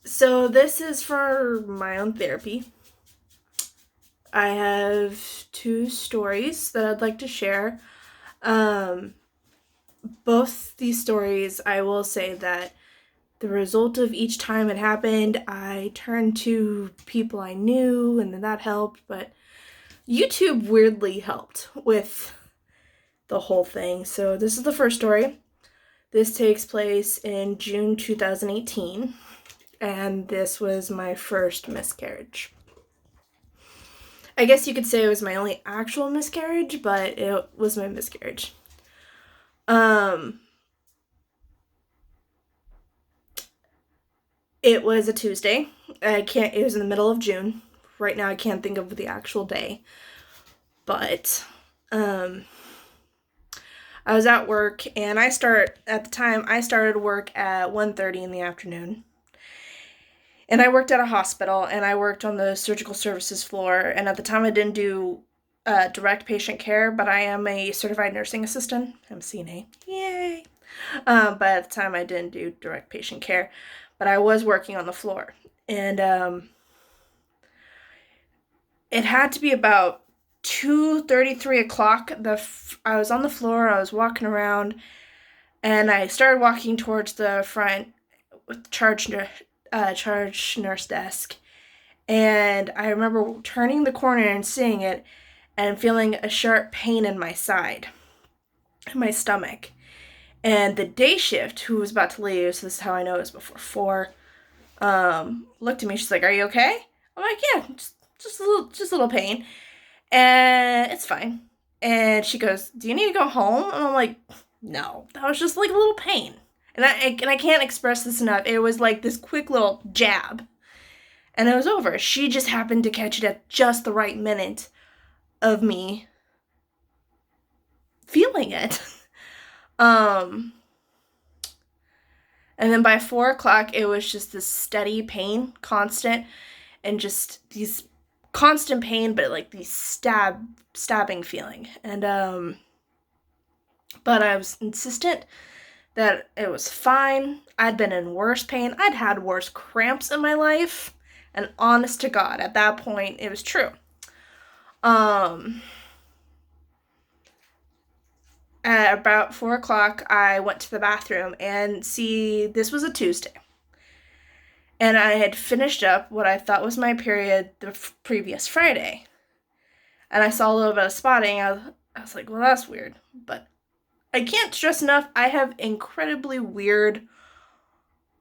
So this is for my own therapy. I have two stories that I'd like to share. Um, Both these stories, I will say that the result of each time it happened, I turned to people I knew, and then that helped. But YouTube weirdly helped with the whole thing. So this is the first story. This takes place in June 2018, and this was my first miscarriage. I guess you could say it was my only actual miscarriage, but it was my miscarriage. Um, it was a Tuesday. It was in the middle of June. Right now I can't think of the actual day. But um I was at work and I started work at 1:30 in the afternoon. And I worked at a hospital and I worked on the surgical services floor, and at the time I didn't do direct patient care, but I am a certified nursing assistant. I'm CNA. Yay. But at the time I didn't do direct patient care, but I was working on the floor. And it had to be about 2:30, 3 o'clock. I was on the floor, I was walking around, and I started walking towards the front with charge nurse desk. And I remember turning the corner and seeing it and feeling a sharp pain in my side, in my stomach. And the day shift, who was about to leave, so this is how I know it was before 4, looked at me. She's like, "Are you okay?" I'm like, "Yeah, just a little pain, and it's fine." And she goes, "Do you need to go home?" And I'm like, "No, that was just like a little pain." And I can't express this enough. It was like this quick little jab, and it was over. She just happened to catch it at just the right minute of me feeling it. um, and then by 4 o'clock, it was just this steady pain, constant, and just these constant pain, but like these stabbing feeling. And but I was insistent that it was fine. I'd been in worse pain. I'd had worse cramps in my life. And honest to God, at that point, it was true. Um, at about 4 o'clock, I went to the bathroom, and see, this was a Tuesday. And I had finished up what I thought was my period the previous Friday. And I saw a little bit of spotting. I was like, well, that's weird. But I can't stress enough, I have incredibly weird,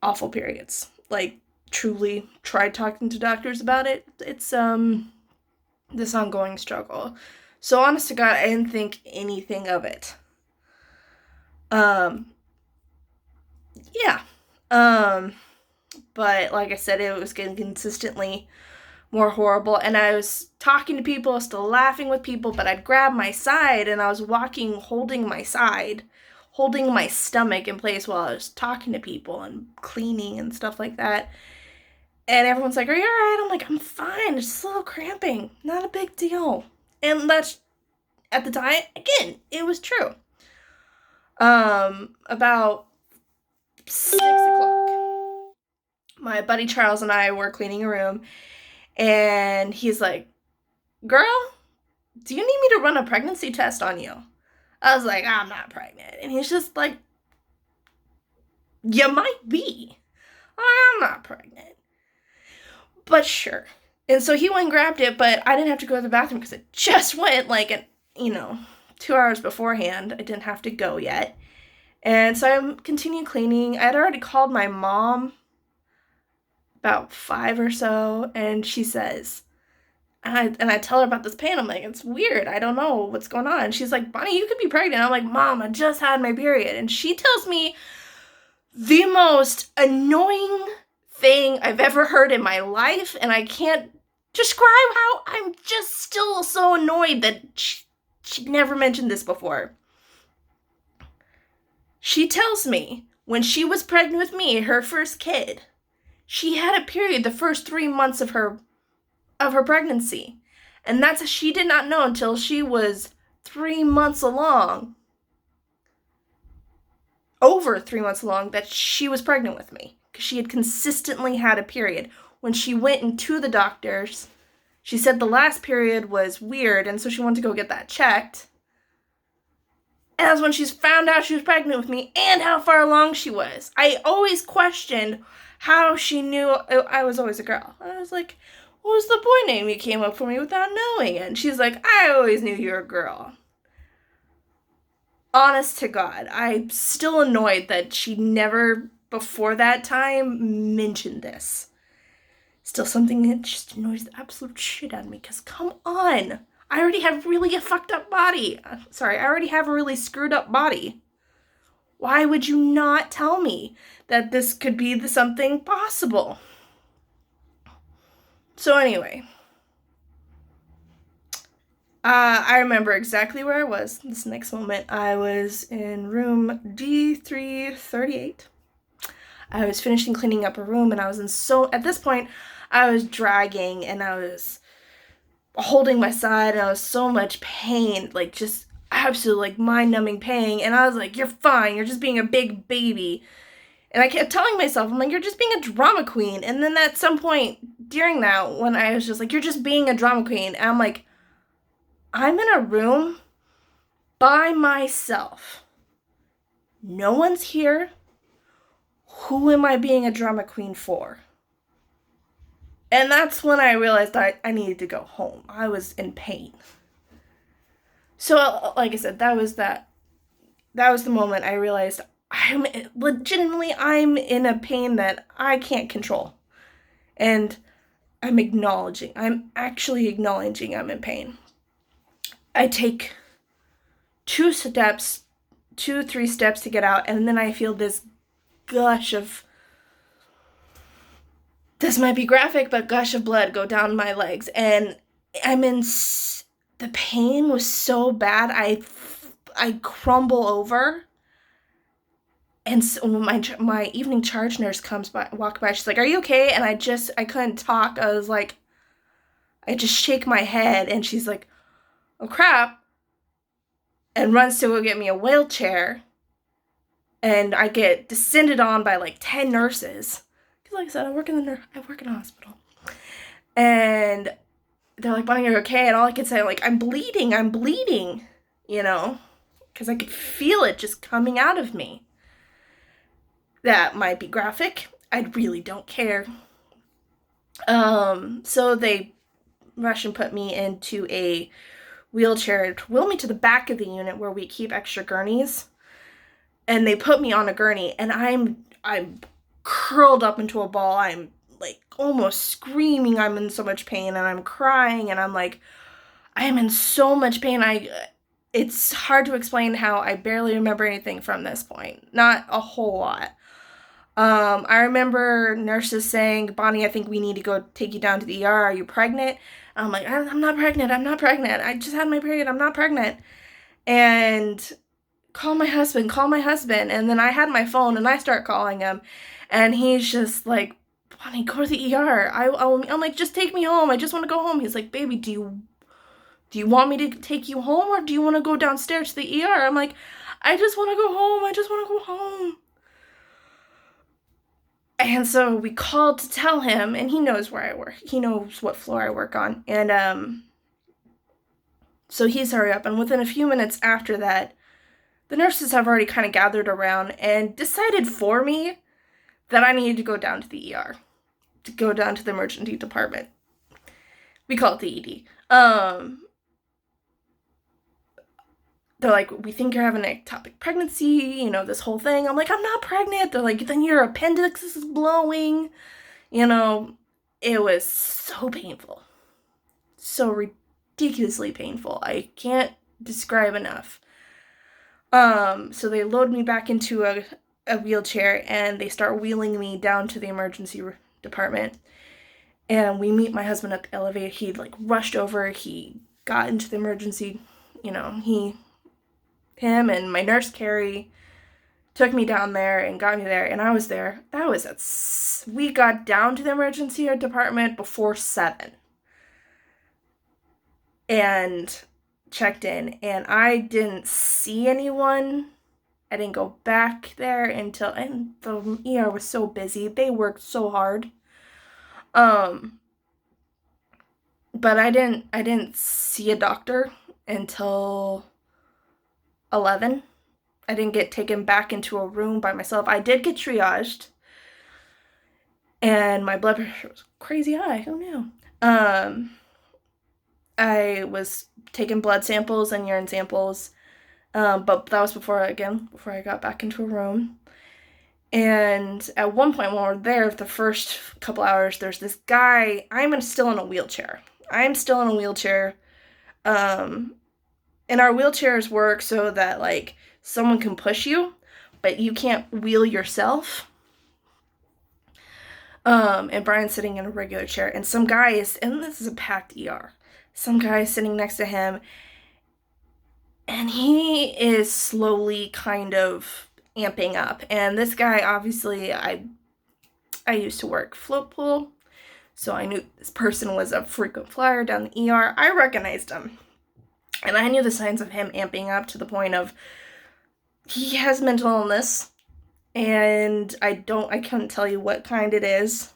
awful periods. Like, truly tried talking to doctors about it. It's this ongoing struggle. So honest to God, I didn't think anything of it. Um yeah. Um but like I said, it was getting consistently more horrible, and I was talking to people, still laughing with people, but I'd grab my side and I was walking holding my side, holding my stomach in place while I was talking to people and cleaning and stuff like that. And everyone's like, "Are you alright?" I'm like, "I'm fine. It's just a little cramping. Not a big deal." And that's, at the time, again, it was true. About 6 o'clock, my buddy Charles and I were cleaning a room, and he's like, "Girl, do you need me to run a pregnancy test on you?" I was like, "I'm not pregnant." And he's just like, "You might be." I'm not pregnant. But sure. And so he went and grabbed it, but I didn't have to go to the bathroom because it just went like, 2 hours beforehand. I didn't have to go yet. And so I continued cleaning. I'd already called my mom about 5 or so, and she says, and I tell her about this pain. I'm like, "It's weird. I don't know what's going on." And she's like, "Bonnie, you could be pregnant." I'm like, "Mom, I just had my period." And she tells me the most annoying thing I've ever heard in my life, and I can't describe how I'm just still so annoyed that she never mentioned this before. She tells me when she was pregnant with me, her first kid, she had a period the first 3 months of her pregnancy. And she did not know until she was 3 months along, over 3 months along, that she was pregnant with me. because she had consistently had a period. When she went into the doctor's, she said the last period was weird, and so she wanted to go get that checked. And that's when she's found out she was pregnant with me and how far along she was. I always questioned how she knew I was always a girl. I was like, what was the boy name you came up for me without knowing? And she's like, I always knew you were a girl. Honest to God, I'm still annoyed that she never, before that time, mentioned this. Still something that just annoys the absolute shit out of me, because come on. I already have really a fucked up body. I already have a really screwed up body. Why would you not tell me that this could be something possible? So anyway, I remember exactly where I was this next moment. I was in room D338. I was finishing cleaning up a room, and I was at this point, I was dragging, and I was holding my side, and I was so much pain, like just absolute like mind-numbing pain, and I was like, you're fine, you're just being a big baby. And I kept telling myself, I'm like, you're just being a drama queen. And then at some point during that, when I was just like, you're just being a drama queen, and I'm like, I'm in a room by myself. No one's here. Who am I being a drama queen for? And that's when I realized I needed to go home. I was in pain. So, like I said, that was the moment I realized I'm in a pain that I can't control. And I'm actually acknowledging I'm in pain. I take 3 steps to get out, and then I feel this gush of, this might be graphic, but gush of blood go down my legs, and the pain was so bad, I crumble over, and so when my evening charge nurse walked by, she's like, are you okay? And I couldn't talk, I was like, I just shake my head, and she's like, oh crap, and runs to go get me a wheelchair, and I get descended on by like 10 nurses. Because like I said, I work in a hospital. And they're like, Bonnie, you're okay? And all I could say, like, I'm bleeding, you know? Because I could feel it just coming out of me. That might be graphic. I really don't care. So they rush and put me into a wheelchair to wheel me to the back of the unit where we keep extra gurneys. And they put me on a gurney, and I'm curled up into a ball. I'm like almost screaming. I'm in so much pain, and I'm crying, and I'm like, I am in so much pain. It's hard to explain how I barely remember anything from this point. Not a whole lot. I remember nurses saying, Bonnie, I think we need to go take you down to the ER. Are you pregnant? And I'm like, I'm not pregnant. I just had my period. I'm not pregnant. And call my husband. And then I had my phone, and I start calling him, and he's just like, Bonnie, go to the ER. I'm like, just take me home. I just want to go home. He's like, baby, do you want me to take you home, or do you want to go downstairs to the ER? I'm like, I just want to go home. And so we called to tell him, and he knows where I work. He knows what floor I work on. And so he's hurry up, and within a few minutes after that, the nurses have already kind of gathered around and decided for me that I needed to go down to the ER, to go down to the emergency department. We call it the ED. They're like, we think you're having an ectopic pregnancy, this whole thing. I'm like, I'm not pregnant. They're like, then your appendix is blowing. It was so painful. So ridiculously painful. I can't describe enough. So they load me back into a wheelchair, and they start wheeling me down to the emergency department. And we meet my husband at the elevator. He rushed over. He got into the emergency, him and my nurse Carrie took me down there and got me there, and I was there. We got down to the emergency department before 7 and checked in, and I didn't see anyone I didn't go back there until, and the ER was so busy. They worked so hard. Um, but I didn't see a doctor until 11. I didn't get taken back into a room by myself. I did get triaged, and my blood pressure was crazy high. Who knew? I was taking blood samples and urine samples, but that was before I got back into a room. And at one point when we were there, the first couple hours, there's this guy. Still in a wheelchair. I'm still in a wheelchair. And our wheelchairs work so that, like, someone can push you, but you can't wheel yourself. And Brian's sitting in a regular chair, and some guy is, and this is a packed ER. Some guy is sitting next to him, and he is slowly kind of amping up. And this guy, obviously, I used to work float pool, so I knew this person was a frequent flyer down the ER. I recognized him, and I knew the signs of him amping up to the point of he has mental illness, and I couldn't tell you what kind it is.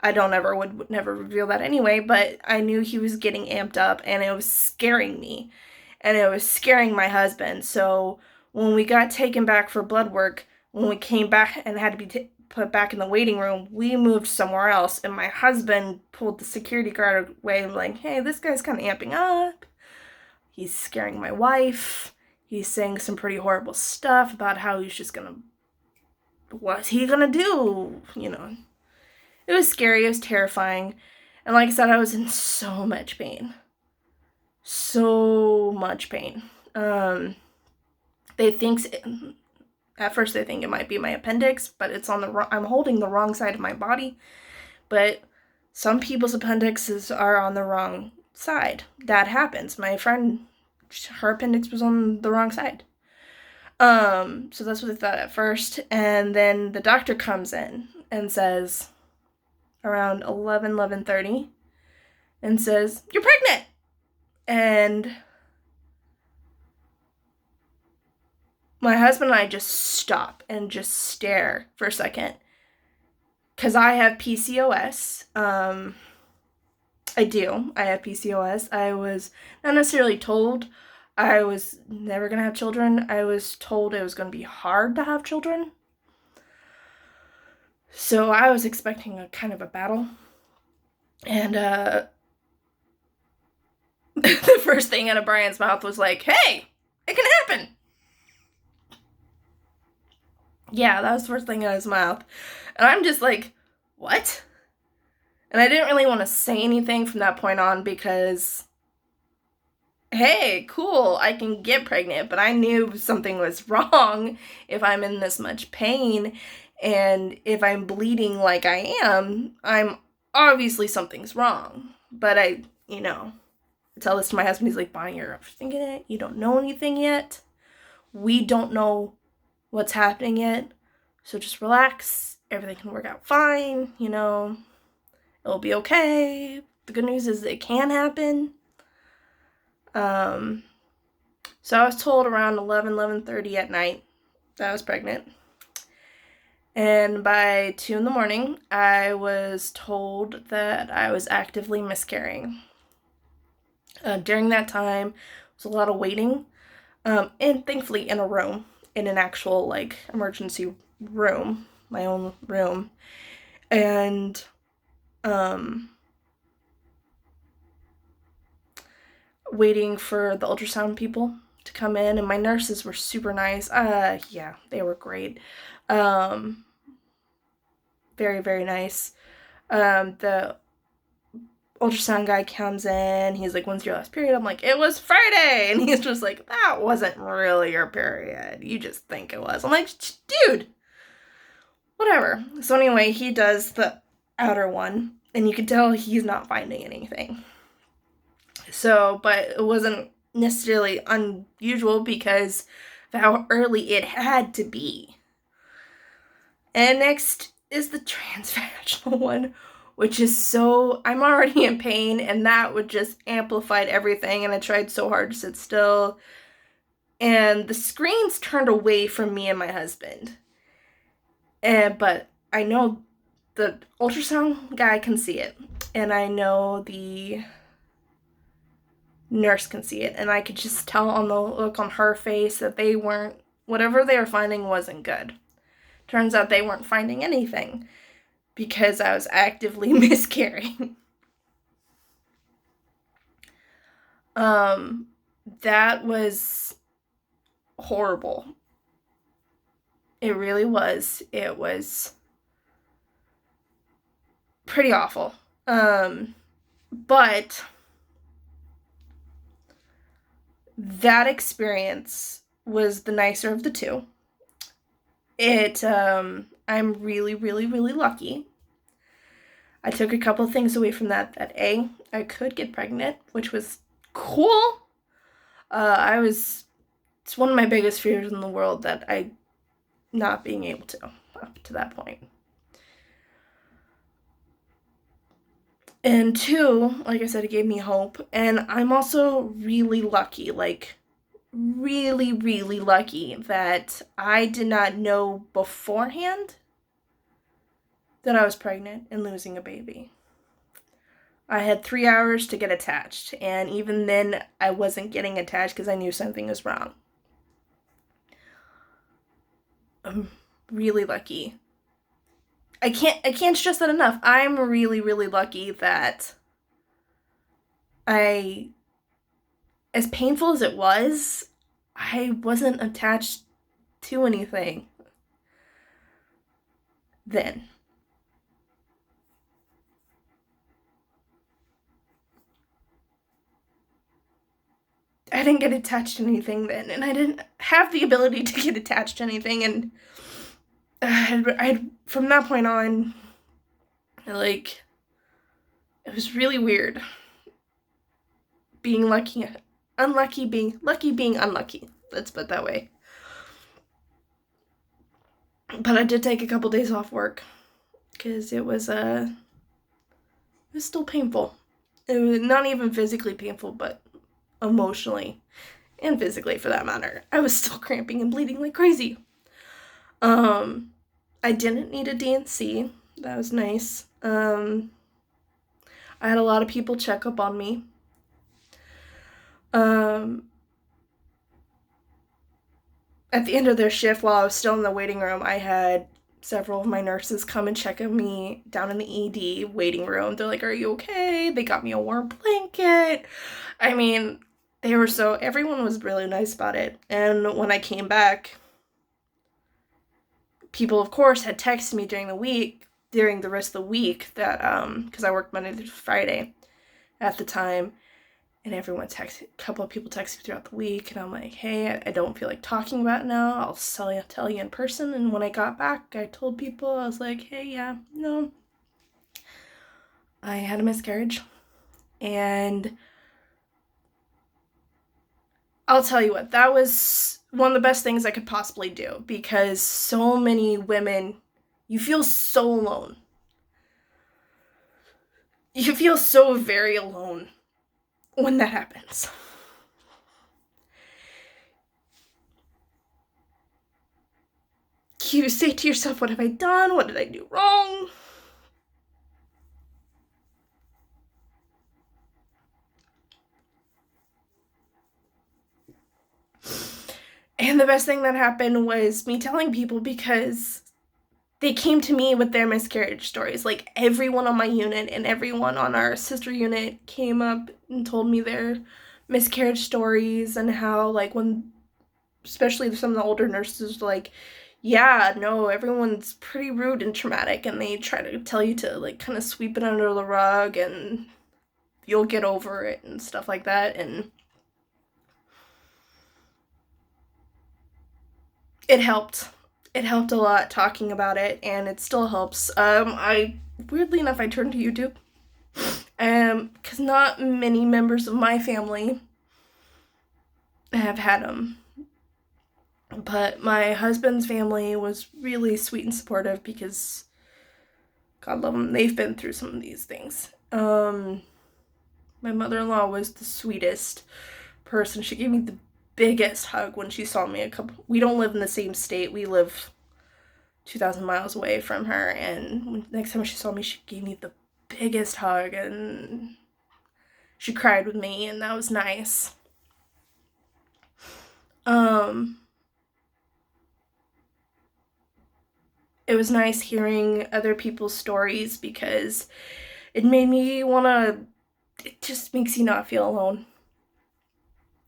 I would never reveal that anyway, but I knew he was getting amped up, and it was scaring me, and it was scaring my husband. So when we got taken back for blood work, when we came back and had to be put back in the waiting room, we moved somewhere else, and my husband pulled the security guard away and was like, hey, this guy's kind of amping up. He's scaring my wife. He's saying some pretty horrible stuff about how he's just gonna, what's he gonna do? You know, it was scary. It was terrifying. And like I said, I was in so much pain. So much pain. At first they think it might be my appendix, but it's on I'm holding the wrong side of my body. But some people's appendixes are on the wrong side. That happens. My friend, her appendix was on the wrong side. So that's what they thought at first. And then the doctor comes in and says, around 11:30, and says, you're pregnant! And my husband and I just stop and just stare for a second. Because I have PCOS. I do. I have PCOS. I was not necessarily told I was never going to have children. I was told it was going to be hard to have children. So I was expecting a kind of a battle. And the first thing out of Brian's mouth was like, hey, it can happen. Yeah, that was the first thing out of his mouth. And I'm just like, what? And I didn't really want to say anything from that point on because, hey, cool, I can get pregnant. But I knew something was wrong if I'm in this much pain. And if I'm bleeding like I am, I'm obviously something's wrong. But I tell this to my husband. He's like, Bonnie, you're overthinking it. You don't know anything yet. We don't know what's happening yet. So just relax. Everything can work out fine. It'll be okay. The good news is it can happen. So I was told around 11:30 at night that I was pregnant. And by 2 a.m, I was told that I was actively miscarrying. During that time, it was a lot of waiting. And thankfully in a room, in an actual, emergency room, my own room. And, waiting for the ultrasound people to come in, and my nurses were super nice. Yeah, they were great. Very, very nice. The ultrasound guy comes in, he's like, when's your last period? I'm like, it was Friday! And he's just like, that wasn't really your period. You just think it was. I'm like, dude! Whatever. So anyway, he does the outer one, and you can tell he's not finding anything. So, but it wasn't necessarily unusual because of how early it had to be. And next is the transvaginal one, which is I'm already in pain, and that would just amplified everything, and I tried so hard to sit still. and the screens turned away from me and my husband. But I know the ultrasound guy can see it, and I know the nurse can see it, and I could just tell on the look on her face that they weren't, whatever they were finding wasn't good. Turns out they weren't finding anything because I was actively miscarrying. That was horrible. It really was. It was pretty awful. But that experience was the nicer of the two. I'm really, really, really lucky. I took a couple things away from that I could get pregnant, which was cool. It's one of my biggest fears in the world, that I not being able to, up to that point. And two, like I said, it gave me hope. And I'm also really lucky, really, really lucky that I did not know beforehand that I was pregnant and losing a baby. I had 3 hours to get attached, and even then I wasn't getting attached because I knew something was wrong. I'm really lucky. I can't stress that enough. I'm really, really lucky that as painful as it was, I wasn't attached to anything then. I didn't get attached to anything then, and I didn't have the ability to get attached to anything, and from that point on, it was really weird being lucky, unlucky, being lucky, being unlucky. Let's put it that way. But I did take a couple days off work because it was still painful. It was not even physically painful, but emotionally and physically, for that matter. I was still cramping and bleeding like crazy. I didn't need a D&C. That was nice. I had a lot of people check up on me. At the end of their shift, while I was still in the waiting room, I had several of my nurses come and check on me down in the ED waiting room. They're like, "Are you okay?" They got me a warm blanket. I mean, everyone was really nice about it. And when I came back, people, of course, had texted me during the rest of the week, that, because I worked Monday through Friday at the time, and a couple of people texted me throughout the week, and I'm like, "Hey, I don't feel like talking about it now. I'll tell you in person." And when I got back, I told people, I was like, "Hey, yeah, no, I had a miscarriage." And I'll tell you what, that was one of the best things I could possibly do, because so many women, you feel so alone. You feel so very alone when that happens. You say to yourself, "What have I done? What did I do wrong?" And the best thing that happened was me telling people, because they came to me with their miscarriage stories. Like, everyone on my unit and everyone on our sister unit came up and told me their miscarriage stories, and how, especially some of the older nurses, "Yeah, no, everyone's pretty rude and traumatic, and they try to tell you to, kind of sweep it under the rug, and you'll get over it," and stuff like that. And it helped. It helped a lot talking about it, and it still helps. Weirdly enough, I turned to YouTube, because not many members of my family have had them. But my husband's family was really sweet and supportive, because, God love them, they've been through some of these things. My mother-in-law was the sweetest person. She gave me the biggest hug when she saw me. We don't live in the same state. We live 2,000 miles away from her, and next time she saw me, she gave me the biggest hug, and she cried with me, and that was nice. It was nice hearing other people's stories because it made me it just makes you not feel alone.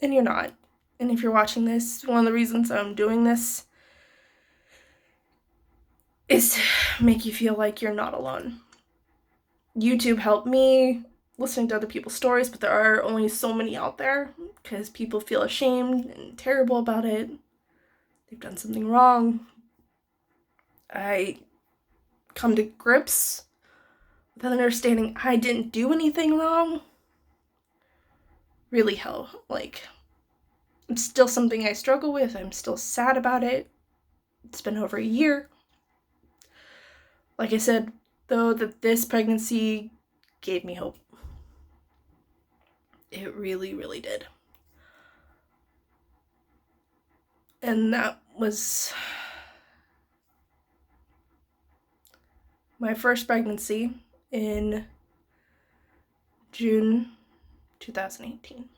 And you're not. And if you're watching this, one of the reasons I'm doing this is to make you feel like you're not alone. YouTube helped me listening to other people's stories, but there are only so many out there because people feel ashamed and terrible about it. They've done something wrong. I come to grips with understanding I didn't do anything wrong. Really it's still something I struggle with. I'm still sad about it. It's been over a year. Like I said, though, that this pregnancy gave me hope. It really, really did. And that was my first pregnancy in June 2018.